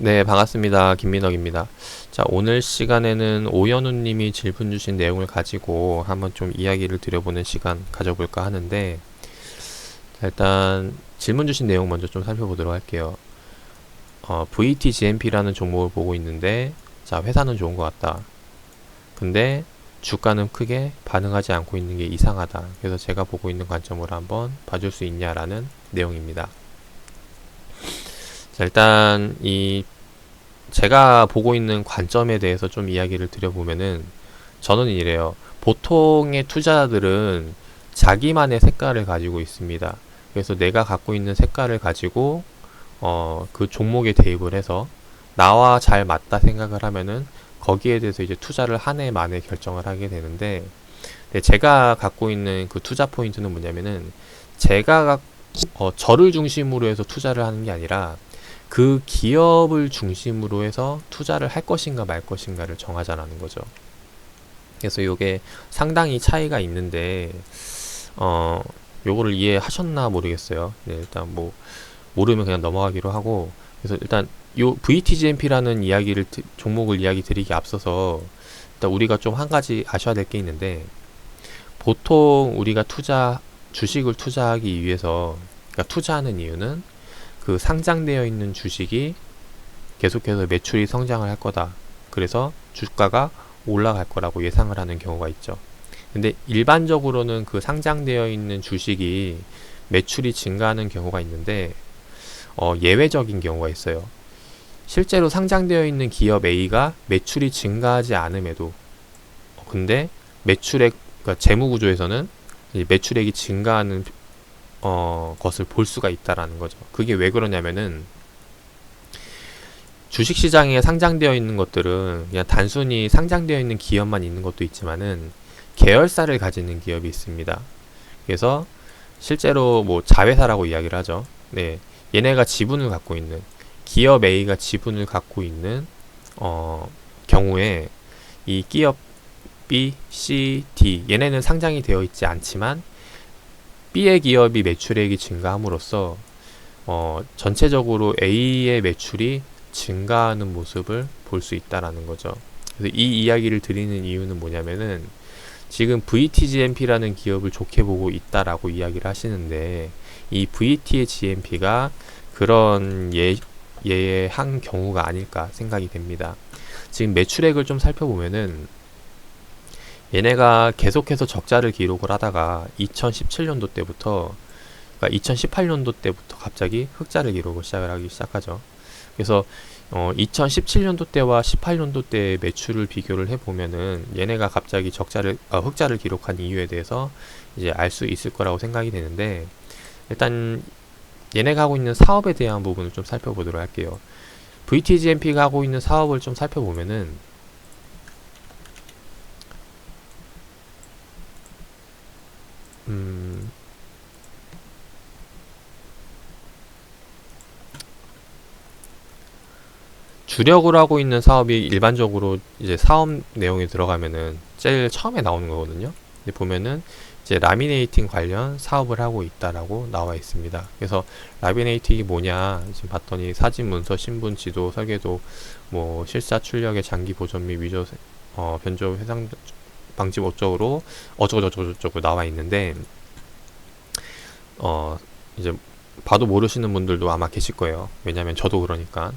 네, 반갑습니다. 김민혁입니다. 자, 오늘 시간에는 오연우님이 질문 주신 내용을 가지고 한번 좀 이야기를 드려보는 시간 가져볼까 하는데, 자, 일단 질문 주신 내용 먼저 좀 살펴보도록 할게요. VTGMP라는 종목을 보고 있는데, 자, 회사는 좋은 것 같다. 근데 주가는 크게 반응하지 않고 있는 게 이상하다. 그래서 제가 보고 있는 관점으로 한번 봐줄 수 있냐라는 내용입니다. 자, 일단 제가 보고 있는 관점에 대해서 좀 이야기를 드려보면은 저는 이래요. 보통의 투자자들은 자기만의 색깔을 가지고 있습니다. 그래서 내가 갖고 있는 색깔을 가지고 그 종목에 대입을 해서 나와 잘 맞다 생각을 하면은 거기에 대해서 이제 투자를 한 해 만에 결정을 하게 되는데, 네, 제가 갖고 있는 그 투자 포인트는 뭐냐면은 저를 중심으로 해서 투자를 하는 게 아니라 그 기업을 중심으로 해서 투자를 할 것인가 말 것인가를 정하자라는 거죠. 그래서 이게 상당히 차이가 있는데 요거를 이해하셨나 모르겠어요. 네, 일단 뭐 모르면 그냥 넘어가기로 하고, 그래서 일단 요 VTGMP라는 종목을 이야기 드리기 앞서서 일단 우리가 좀 한 가지 아셔야 될 게 있는데, 보통 우리가 주식을 투자하기 위해서, 그러니까 투자하는 이유는 그 상장되어 있는 주식이 계속해서 매출이 성장을 할 거다. 그래서 주가가 올라갈 거라고 예상을 하는 경우가 있죠. 근데 일반적으로는 그 상장되어 있는 주식이 매출이 증가하는 경우가 있는데, 예외적인 경우가 있어요. 실제로 상장되어 있는 기업 A가 매출이 증가하지 않음에도, 근데 그러니까 재무 구조에서는 매출액이 증가하는 것을 볼 수가 있다라는 거죠. 그게 왜 그러냐면은 주식시장에 상장되어 있는 것들은 그냥 단순히 상장되어 있는 기업만 있는 것도 있지만은 계열사를 가지는 기업이 있습니다. 그래서 실제로 뭐 자회사라고 이야기를 하죠. 네, 얘네가 지분을 갖고 있는, 기업 A가 지분을 갖고 있는 경우에 이 기업 B, C, D 얘네는 상장이 되어 있지 않지만 B의 기업이 매출액이 증가함으로써 전체적으로 A의 매출이 증가하는 모습을 볼 수 있다라는 거죠. 그래서 이 이야기를 드리는 이유는 뭐냐면은 지금 VTGMP라는 기업을 좋게 보고 있다라고 이야기를 하시는데, 이 VTGMP가 그런 예의 한 경우가 아닐까 생각이 됩니다. 지금 매출액을 좀 살펴보면은 얘네가 계속해서 적자를 기록을 하다가 2017년도 때부터, 그러니까 2018년도 때부터 갑자기 흑자를 기록을 하기 시작하죠. 그래서 2017년도 때와 18년도 때의 매출을 비교를 해보면은 얘네가 갑자기 흑자를 기록한 이유에 대해서 이제 알 수 있을 거라고 생각이 되는데, 일단 얘네가 하고 있는 사업에 대한 부분을 좀 살펴보도록 할게요. VTGMP가 하고 있는 사업을 좀 살펴보면은 주력으로 하고 있는 사업이 일반적으로 이제 사업 내용에 들어가면은 제일 처음에 나오는 거거든요. 근데 보면은 이제 라미네이팅 관련 사업을 하고 있다라고 나와 있습니다. 그래서 라미네이팅이 뭐냐 지금 봤더니 사진 문서, 신분, 지도, 설계도, 뭐 실사 출력의 장기 보존 및 위조 변조 해상 방지 목적으로 어쩌고저쩌고 나와 있는데, 이제 봐도 모르시는 분들도 아마 계실 거예요. 왜냐면 저도 그러니까.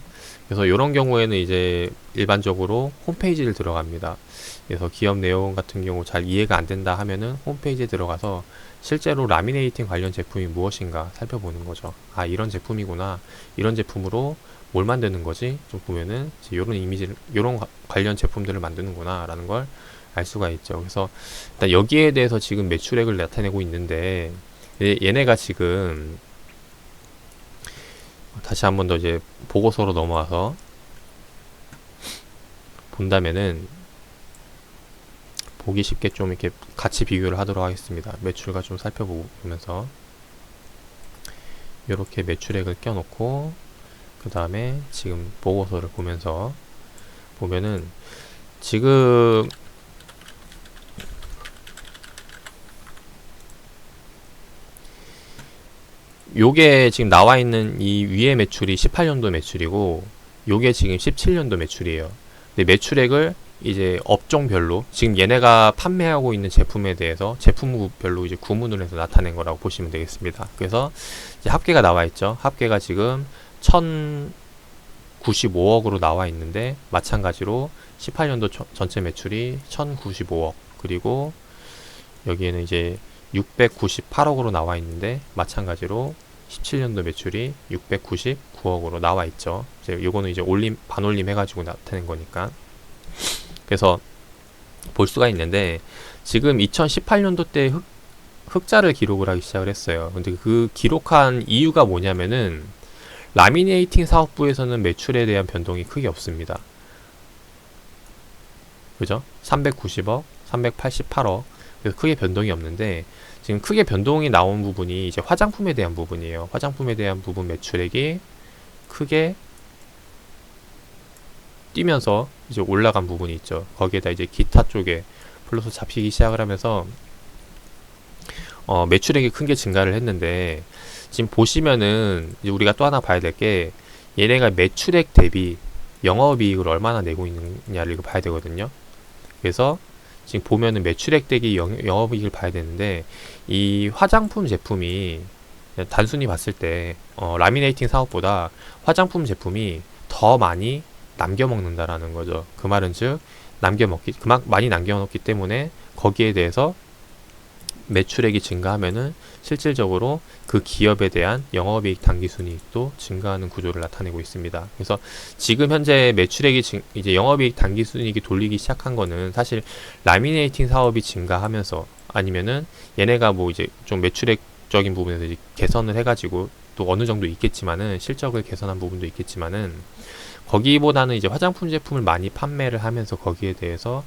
그래서 이런 경우에는 이제 일반적으로 홈페이지를 들어갑니다. 그래서 기업 내용 같은 경우 잘 이해가 안 된다 하면은 홈페이지에 들어가서 실제로 라미네이팅 관련 제품이 무엇인가 살펴보는 거죠. 아, 이런 제품이구나. 이런 제품으로 뭘 만드는 거지? 좀 보면은 이런 이런 관련 제품들을 만드는구나 라는 걸 알 수가 있죠. 그래서 일단 여기에 대해서 지금 매출액을 나타내고 있는데, 얘네가 지금 다시 한번 더 이제 보고서로 넘어와서 본다면은 보기 쉽게 좀 이렇게 같이 비교를 하도록 하겠습니다. 매출과 좀 살펴보면서 이렇게 매출액을 껴놓고 그 다음에 지금 보고서를 보면서 보면은 지금 요게 지금 나와 있는 이 위에 매출이 18년도 매출이고, 요게 지금 17년도 매출이에요. 근데 매출액을 이제 업종별로 지금 얘네가 판매하고 있는 제품에 대해서 제품별로 이제 구분을 해서 나타낸 거라고 보시면 되겠습니다. 그래서 이제 합계가 나와 있죠. 합계가 지금 1095억으로 나와 있는데, 마찬가지로 18년도 전체 매출이 1095억, 그리고 여기에는 이제 698억으로 나와 있는데, 마찬가지로 17년도 매출이 699억으로 나와 있죠. 이제 요거는 이제 올림, 반올림 해가지고 나타낸 거니까. 그래서 볼 수가 있는데, 지금 2018년도 때 흑자를 기록을 하기 시작을 했어요. 근데 그 기록한 이유가 뭐냐면은, 라미네이팅 사업부에서는 매출에 대한 변동이 크게 없습니다. 그죠? 390억, 388억. 그래서 크게 변동이 없는데, 지금 크게 변동이 나온 부분이 이제 화장품에 대한 부분이에요. 화장품에 대한 부분 매출액이 크게 뛰면서 이제 올라간 부분이 있죠. 거기에다 이제 기타 쪽에 플러스 잡히기 시작을 하면서 매출액이 큰 게 증가를 했는데, 지금 보시면은 이제 우리가 또 하나 봐야 될 게, 얘네가 매출액 대비 영업이익을 얼마나 내고 있느냐를 봐야 되거든요. 그래서 지금 보면은 매출액 대비 영업이익을 봐야 되는데, 이 화장품 제품이 단순히 봤을 때 라미네이팅 사업보다 화장품 제품이 더 많이 남겨먹는다라는 거죠. 그 말은 즉 그만큼 많이 남겨먹기 때문에 거기에 대해서 매출액이 증가하면은 실질적으로 그 기업에 대한 영업이익 당기순이익도 증가하는 구조를 나타내고 있습니다. 그래서 지금 현재 매출액이 이제 영업이익 당기순이익이 돌리기 시작한 거는 사실 라미네이팅 사업이 증가하면서, 아니면은 얘네가 뭐 이제 좀 매출액적인 부분에서 이제 개선을 해가지고 또 어느 정도 있겠지만은, 실적을 개선한 부분도 있겠지만은, 거기보다는 이제 화장품 제품을 많이 판매를 하면서 거기에 대해서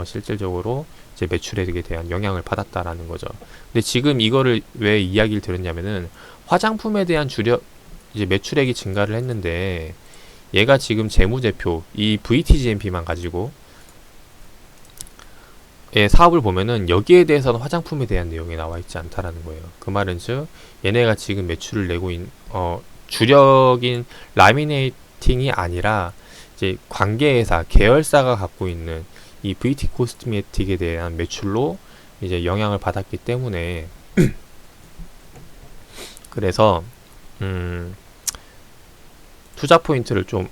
실질적으로 이제 매출액에 대한 영향을 받았다라는 거죠. 근데 지금 이거를 왜 이야기를 드렸냐면은, 화장품에 대한 이제 매출액이 증가를 했는데, 얘가 지금 재무제표 이 VTGMP만 가지고 사업을 보면은 여기에 대해서는 화장품에 대한 내용이 나와 있지 않다라는 거예요. 그 말은 즉 얘네가 지금 매출을 내고 있는 주력인 라미네이팅이 아니라 이제 관계회사 계열사가 갖고 있는 이 VT 코스메틱에 대한 매출로 이제 영향을 받았기 때문에 그래서 투자 포인트를 좀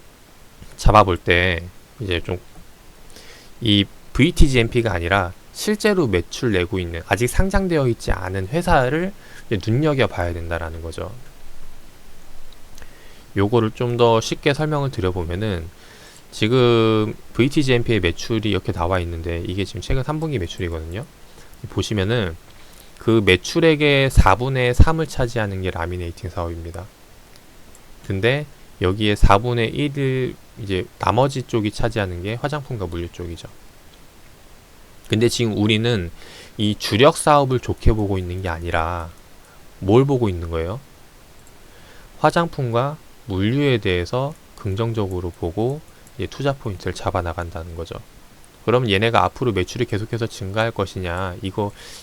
잡아볼 때 이제 좀 이 VTGMP가 아니라 실제로 매출 내고 있는, 아직 상장되어 있지 않은 회사를 눈여겨봐야 된다라는 거죠. 요거를 좀 더 쉽게 설명을 드려보면은, 지금 VTGMP의 매출이 이렇게 나와 있는데, 이게 지금 최근 3분기 매출이거든요. 보시면은 그 매출액의 4분의 3을 차지하는 게 라미네이팅 사업입니다. 근데 여기에 4분의 1을 이제 나머지 쪽이 차지하는 게 화장품과 물류 쪽이죠. 근데 지금 우리는 이 주력 사업을 좋게 보고 있는 게 아니라 뭘 보고 있는 거예요? 화장품과 물류에 대해서 긍정적으로 보고 투자 포인트를 잡아 나간다는 거죠. 그럼 얘네가 앞으로 매출이 계속해서 증가할 것이냐,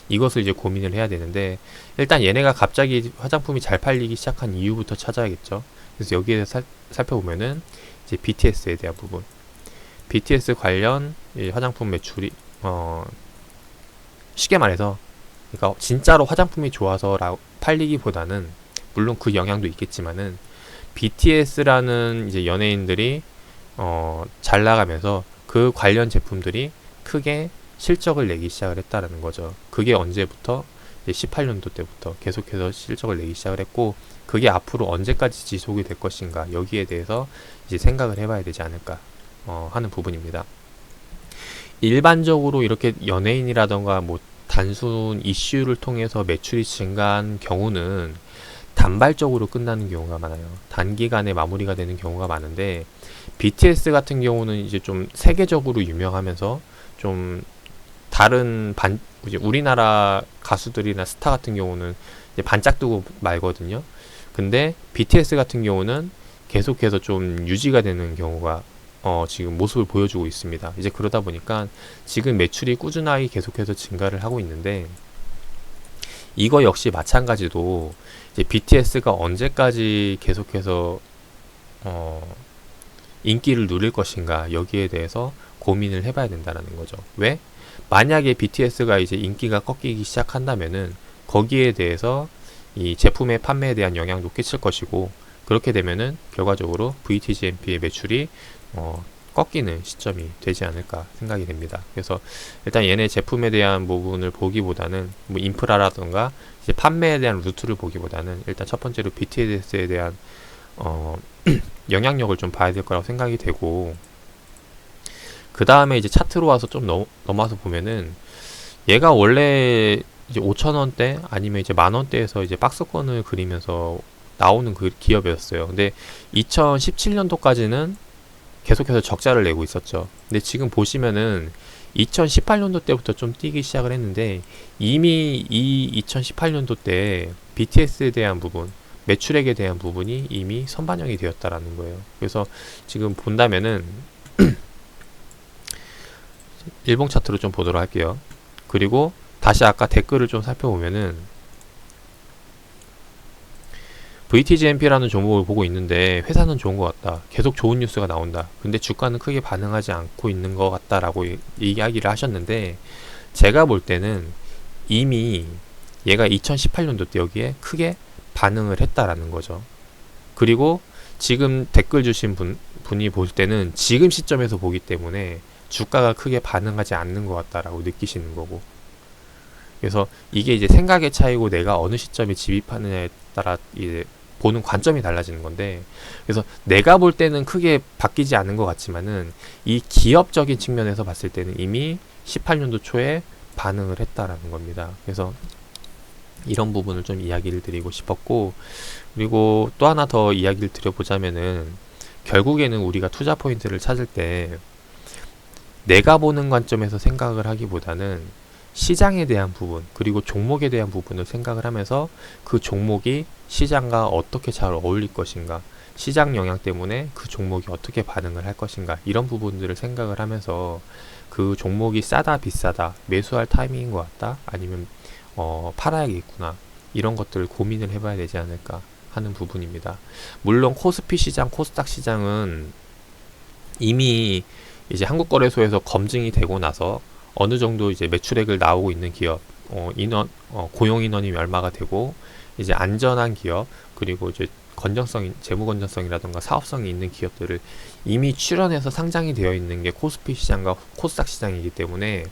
이것을 이제 고민을 해야 되는데, 일단 얘네가 갑자기 화장품이 잘 팔리기 시작한 이유부터 찾아야겠죠. 그래서 여기에 살펴보면은 이제 BTS에 대한 부분, BTS 관련 화장품 매출이 쉽게 말해서, 그러니까 진짜로 화장품이 좋아서 팔리기보다는 물론 그 영향도 있겠지만은, BTS라는 이제 연예인들이 잘 나가면서 그 관련 제품들이 크게 실적을 내기 시작을 했다라는 거죠. 그게 언제부터? 18년도 때부터 계속해서 실적을 내기 시작을 했고, 그게 앞으로 언제까지 지속이 될 것인가, 여기에 대해서 이제 생각을 해봐야 되지 않을까 하는 부분입니다. 일반적으로 이렇게 연예인이라던가 뭐 단순 이슈를 통해서 매출이 증가한 경우는 단발적으로 끝나는 경우가 많아요. 단기간에 마무리가 되는 경우가 많은데, BTS 같은 경우는 이제 좀 세계적으로 유명하면서 좀 다른 이제 우리나라 가수들이나 스타 같은 경우는 이제 반짝뜨고 말거든요. 근데 BTS 같은 경우는 계속해서 좀 유지가 되는 경우가 지금 모습을 보여주고 있습니다. 이제 그러다 보니까 지금 매출이 꾸준하게 계속해서 증가를 하고 있는데, 이거 역시 마찬가지로 이제 BTS가 언제까지 계속해서 인기를 누릴 것인가, 여기에 대해서 고민을 해봐야 된다는 거죠. 왜? 만약에 BTS가 이제 인기가 꺾이기 시작한다면은 거기에 대해서 이 제품의 판매에 대한 영향도 끼칠 것이고, 그렇게 되면은 결과적으로 VTGMP의 매출이 꺾이는 시점이 되지 않을까 생각이 됩니다. 그래서 일단 얘네 제품에 대한 부분을 보기보다는 뭐 인프라라든가 이제 판매에 대한 루트를 보기보다는 일단 첫 번째로 BTS에 대한 영향력을 좀 봐야 될 거라고 생각이 되고, 그 다음에 이제 차트로 와서 좀 넘어와서 보면은 얘가 원래 이제 5,000원대 아니면 이제 만원대에서 이제 박스권을 그리면서 나오는 그 기업이었어요. 근데 2017년도까지는 계속해서 적자를 내고 있었죠. 근데 지금 보시면은 2018년도 때부터 좀 뛰기 시작을 했는데, 이미 이 2018년도 때 BTS에 대한 부분, 매출액에 대한 부분이 이미 선반영이 되었다라는 거예요. 그래서 지금 본다면은 일봉 차트로 좀 보도록 할게요. 그리고 다시 아까 댓글을 좀 살펴보면은 VTGMP라는 종목을 보고 있는데 회사는 좋은 것 같다, 계속 좋은 뉴스가 나온다, 근데 주가는 크게 반응하지 않고 있는 것 같다라고 이야기를 하셨는데, 제가 볼 때는 이미 얘가 2018년도 때 여기에 크게 반응을 했다라는 거죠. 그리고 지금 댓글 주신 분이 볼 때는 지금 시점에서 보기 때문에 주가가 크게 반응하지 않는 것 같다라고 느끼시는 거고, 그래서 이게 이제 생각의 차이고 내가 어느 시점에 진입하느냐에 따라 이제 보는 관점이 달라지는 건데, 그래서 내가 볼 때는 크게 바뀌지 않은 것 같지만은 이 기업적인 측면에서 봤을 때는 이미 18년도 초에 반응을 했다라는 겁니다. 그래서 이런 부분을 좀 이야기를 드리고 싶었고, 그리고 또 하나 더 이야기를 드려보자면은 결국에는 우리가 투자 포인트를 찾을 때 내가 보는 관점에서 생각을 하기보다는 시장에 대한 부분, 그리고 종목에 대한 부분을 생각을 하면서 그 종목이 시장과 어떻게 잘 어울릴 것인가, 시장 영향 때문에 그 종목이 어떻게 반응을 할 것인가, 이런 부분들을 생각을 하면서 그 종목이 싸다 비싸다, 매수할 타이밍인 것 같다, 아니면 팔아야겠구나, 이런 것들을 고민을 해봐야 되지 않을까 하는 부분입니다. 물론 코스피 시장, 코스닥 시장은 이미 이제 한국거래소에서 검증이 되고 나서 어느 정도 이제 매출액을 나오고 있는 기업, 고용 인원이 얼마가 되고 이제 안전한 기업, 그리고 이제 재무 건전성이라든가 사업성이 있는 기업들을 이미 출연해서 상장이 되어 있는 게 코스피 시장과 코스닥 시장이기 때문에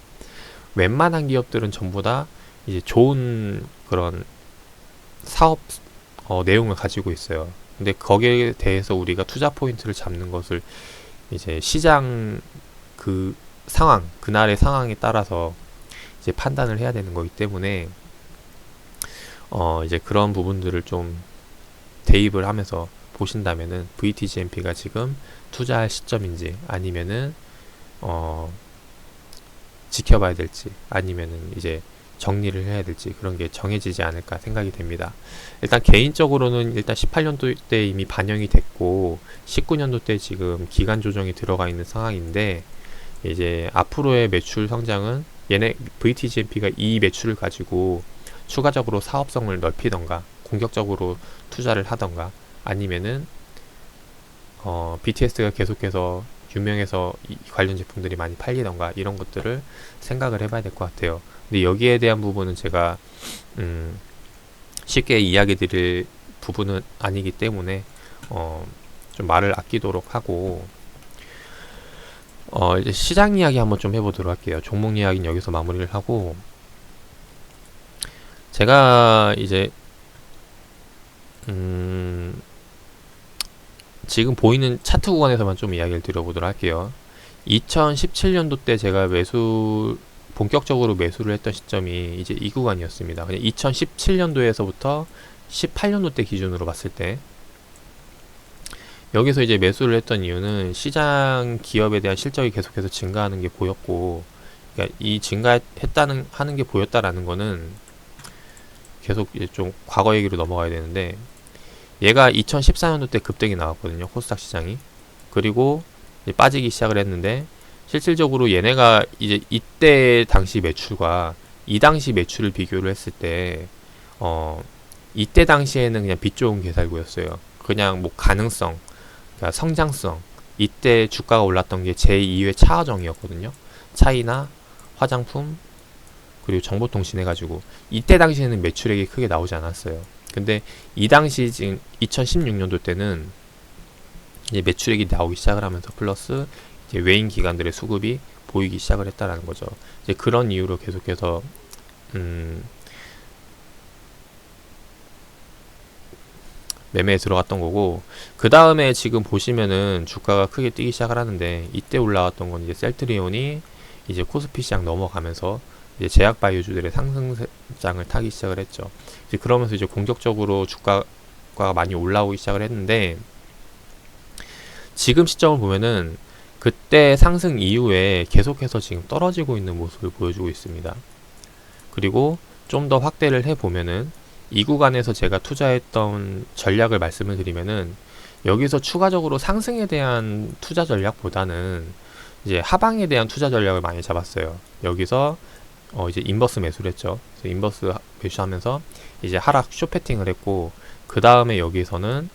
웬만한 기업들은 전부 다 이제 좋은 그런 사업 내용을 가지고 있어요. 근데 거기에 대해서 우리가 투자 포인트를 잡는 것을 이제 시장 그 상황, 그날의 상황에 따라서 이제 판단을 해야 되는 거기 때문에 이제 그런 부분들을 좀 대입을 하면서 보신다면은 VTGMP가 지금 투자할 시점인지, 아니면은 지켜봐야 될지, 아니면은 이제 정리를 해야 될지, 그런 게 정해지지 않을까 생각이 됩니다. 일단 개인적으로는 일단 18년도 때 이미 반영이 됐고 19년도 때 지금 기간 조정이 들어가 있는 상황인데, 이제 앞으로의 매출 성장은 얘네 VTGMP가 이 매출을 가지고 추가적으로 사업성을 넓히던가 공격적으로 투자를 하던가, 아니면은 BTS가 계속해서 유명해서 이 관련 제품들이 많이 팔리던가, 이런 것들을 생각을 해봐야 될 것 같아요. 근데 여기에 대한 부분은 제가 쉽게 이야기 드릴 부분은 아니기 때문에 좀 말을 아끼도록 하고, 이제 시장 이야기 한번 좀 해보도록 할게요. 종목 이야기는 여기서 마무리를 하고, 제가 이제 지금 보이는 차트 구간에서만 좀 이야기를 드려보도록 할게요. 2017년도 때 제가 본격적으로 매수를 했던 시점이 이제 이 구간이었습니다. 그냥 2017년도에서부터 18년도 때 기준으로 봤을 때, 여기서 이제 매수를 했던 이유는 시장 기업에 대한 실적이 계속해서 증가하는 게 보였고, 그러니까 이 하는 게 보였다라는 거는 계속 이제 좀 과거 얘기로 넘어가야 되는데, 얘가 2014년도 때 급등이 나왔거든요, 코스닥 시장이. 그리고 이제 빠지기 시작을 했는데, 실질적으로 얘네가 이제 이때 당시 매출과 이 당시 매출을 비교를 했을 때 이때 당시에는 그냥 빛 좋은 개살구였어요. 그냥 뭐 가능성, 그러니까 성장성, 이때 주가가 올랐던 게 제2의 차화정이었거든요. 차이나 화장품 그리고 정보통신 해가지고 이때 당시에는 매출액이 크게 나오지 않았어요. 근데 이 당시 지금 2016년도 때는 이제 매출액이 나오기 시작을 하면서 플러스 이제 외인 기관들의 수급이 보이기 시작을 했다라는 거죠. 이제 그런 이유로 계속해서 매매에 들어갔던 거고, 그 다음에 지금 보시면은 주가가 크게 뛰기 시작을 하는데, 이때 올라왔던 건 이제 셀트리온이 이제 코스피 시장 넘어가면서 이제 제약 바이오주들의 상승장을 타기 시작을 했죠. 이제 그러면서 이제 공격적으로 주가가 많이 올라오기 시작을 했는데, 지금 시점을 보면은 그때 상승 이후에 계속해서 지금 떨어지고 있는 모습을 보여주고 있습니다. 그리고 좀 더 확대를 해보면은 이 구간에서 제가 투자했던 전략을 말씀을 드리면은, 여기서 추가적으로 상승에 대한 투자 전략보다는 이제 하방에 대한 투자 전략을 많이 잡았어요. 여기서 이제 인버스 매수를 했죠. 그래서 인버스 매수하면서 이제 하락 쇼패팅을 했고, 그 다음에 여기서는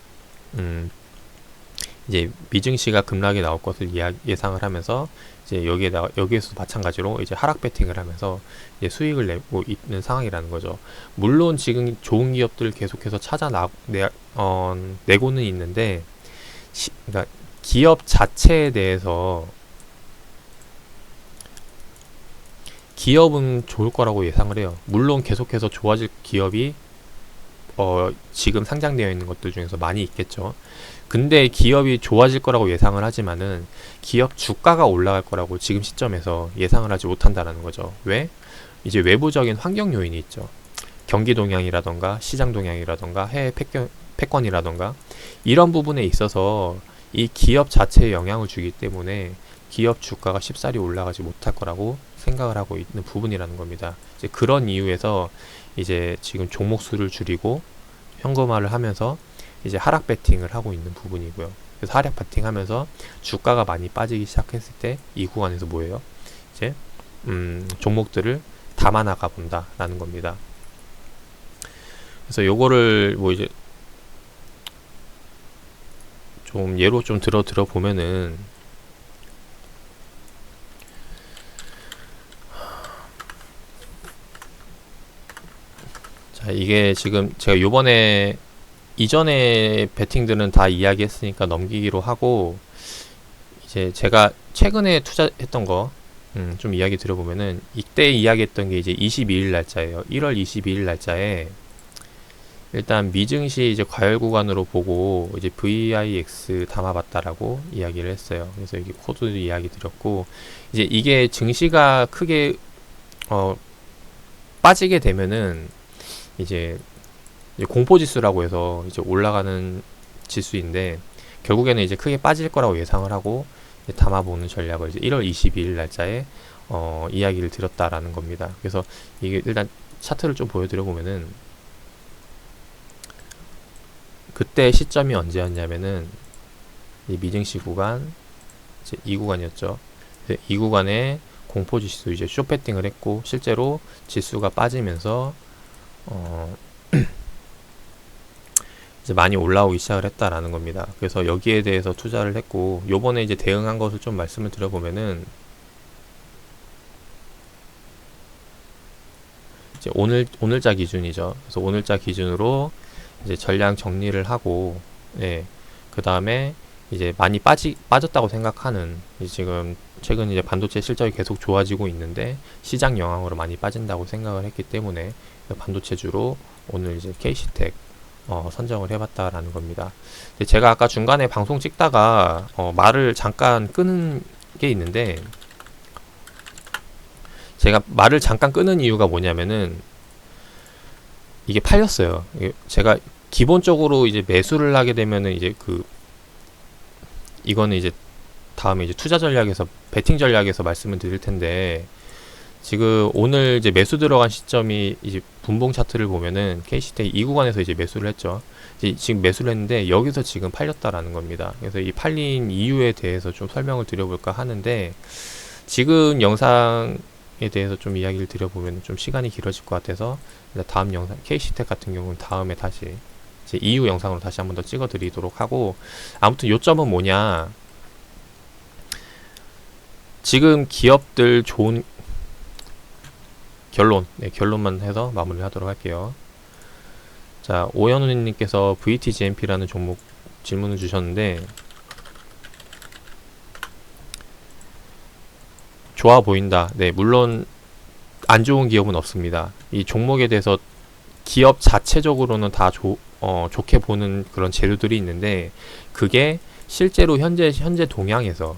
이제 미증시가 급락이 나올 것을 예상을 하면서 이제 여기에서 마찬가지로 이제 하락 배팅을 하면서 이제 수익을 내고 있는 상황이라는 거죠. 물론 지금 좋은 기업들 계속해서 내고는 있는데, 그러니까 기업 자체에 대해서 기업은 좋을 거라고 예상을 해요. 물론 계속해서 좋아질 기업이 지금 상장되어 있는 것들 중에서 많이 있겠죠. 근데 기업이 좋아질 거라고 예상을 하지만은 기업 주가가 올라갈 거라고 지금 시점에서 예상을 하지 못한다는 거죠. 왜? 이제 외부적인 환경 요인이 있죠. 경기 동향이라던가 시장 동향이라던가 해외 패권이라던가 이런 부분에 있어서 이 기업 자체에 영향을 주기 때문에 기업 주가가 쉽사리 올라가지 못할 거라고 생각을 하고 있는 부분이라는 겁니다. 이제 그런 이유에서 이제 지금 종목 수를 줄이고 현금화를 하면서 이제 하락 배팅을 하고 있는 부분이고요. 그래서 하락 배팅하면서 주가가 많이 빠지기 시작했을 때 이 구간에서 뭐예요? 이제 종목들을 담아 나가 본다라는 겁니다. 그래서 요거를 뭐 이제 좀 예로 좀 들어보면은, 자, 이게 지금 제가 요번에 이전에 베팅들은 다 이야기했으니까 넘기기로 하고, 이제 제가 최근에 투자했던 거 좀 이야기 드려보면은, 이때 이야기했던 게 이제 22일 날짜예요. 1월 22일 날짜에 일단 미증시 이제 과열 구간으로 보고 이제 VIX 담아봤다라고 이야기를 했어요. 그래서 여기 코드도 이야기 드렸고, 이제 이게 증시가 크게 빠지게 되면은 이제 공포지수라고 해서 이제 올라가는 지수인데, 결국에는 이제 크게 빠질 거라고 예상을 하고 담아보는 전략을 이제 1월 22일 날짜에 이야기를 드렸다라는 겁니다. 그래서 이게 일단 차트를 좀 보여드려 보면은, 그때 시점이 언제였냐면은 이 미증시 구간, 이제 이 구간이었죠. 이 구간에 공포지수 이제 쇼패팅을 했고, 실제로 지수가 빠지면서 이제 많이 올라오기 시작을 했다라는 겁니다. 그래서 여기에 대해서 투자를 했고, 요번에 이제 대응한 것을 좀 말씀을 드려보면은, 이제 오늘자 기준이죠. 그래서 오늘자 기준으로 이제 전량 정리를 하고, 예, 그 다음에 이제 많이 빠졌다고 생각하는, 지금 최근 이제 반도체 실적이 계속 좋아지고 있는데 시장 영향으로 많이 빠진다고 생각을 했기 때문에 반도체주로 오늘 이제 KC텍 선정을 해봤다라는 겁니다. 제가 아까 중간에 방송 찍다가 말을 잠깐 끄는 게 있는데, 제가 말을 잠깐 끄는 이유가 뭐냐면은 이게 팔렸어요. 제가 기본적으로 이제 매수를 하게 되면은 이제 이거는 이제 다음에 이제 투자 전략에서 베팅 전략에서 말씀을 드릴 텐데, 지금 오늘 이제 매수 들어간 시점이 이제 분봉 차트를 보면은 KC텍 이 구간에서 이제 매수를 했죠. 이제 지금 매수를 했는데 여기서 지금 팔렸다라는 겁니다. 그래서 이 팔린 이유에 대해서 좀 설명을 드려볼까 하는데, 지금 영상에 대해서 좀 이야기를 드려보면 좀 시간이 길어질 것 같아서 다음 영상 KC텍 같은 경우는 다음에 다시 이제 이후 영상으로 다시 한번 더 찍어 드리도록 하고, 아무튼 요점은 뭐냐, 지금 기업들 좋은 결론, 네, 결론만 해서 마무리하도록 할게요. 자, 오현우님께서 VTGMP라는 종목 질문을 주셨는데 좋아 보인다. 네, 물론 안 좋은 기업은 없습니다. 이 종목에 대해서 기업 자체적으로는 다 좋게 보는 그런 재료들이 있는데 그게 실제로 현재 동향에서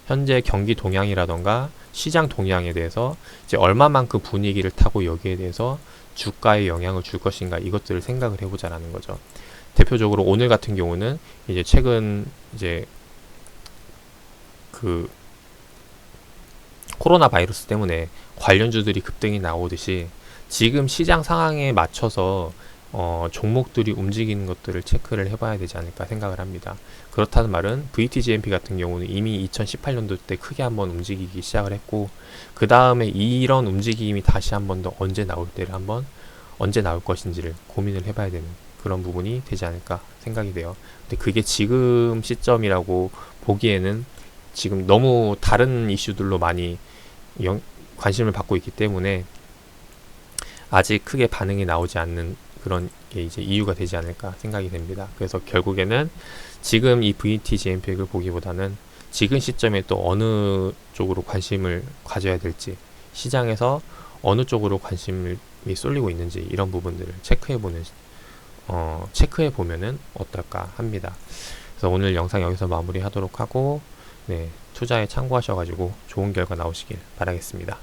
현재 경기 동향이라던가 시장 동향에 대해서 이제 얼마만큼 분위기를 타고 여기에 대해서 주가에 영향을 줄 것인가 이것들을 생각을 해보자라는 거죠. 대표적으로 오늘 같은 경우는 이제 최근 이제 그 코로나 바이러스 때문에 관련주들이 급등이 나오듯이 지금 시장 상황에 맞춰서 종목들이 움직이는 것들을 체크를 해봐야 되지 않을까 생각을 합니다. 그렇다는 말은 VTGMP 같은 경우는 이미 2018년도 때 크게 한번 움직이기 시작을 했고 그 다음에 이런 움직임이 다시 한번 더 언제 나올 때를 한번 언제 나올 것인지를 고민을 해봐야 되는 그런 부분이 되지 않을까 생각이 돼요. 근데 그게 지금 시점이라고 보기에는 지금 너무 다른 이슈들로 많이 관심을 받고 있기 때문에 아직 크게 반응이 나오지 않는 그런 게 이제 이유가 되지 않을까 생각이 됩니다. 그래서 결국에는 지금 이 VTGMP를 보기보다는 지금 시점에 또 어느 쪽으로 관심을 가져야 될지 시장에서 어느 쪽으로 관심이 쏠리고 있는지 이런 부분들을 체크해 보면은 어떨까 합니다. 그래서 오늘 영상 여기서 마무리하도록 하고 네, 투자에 참고하셔가지고 좋은 결과 나오시길 바라겠습니다.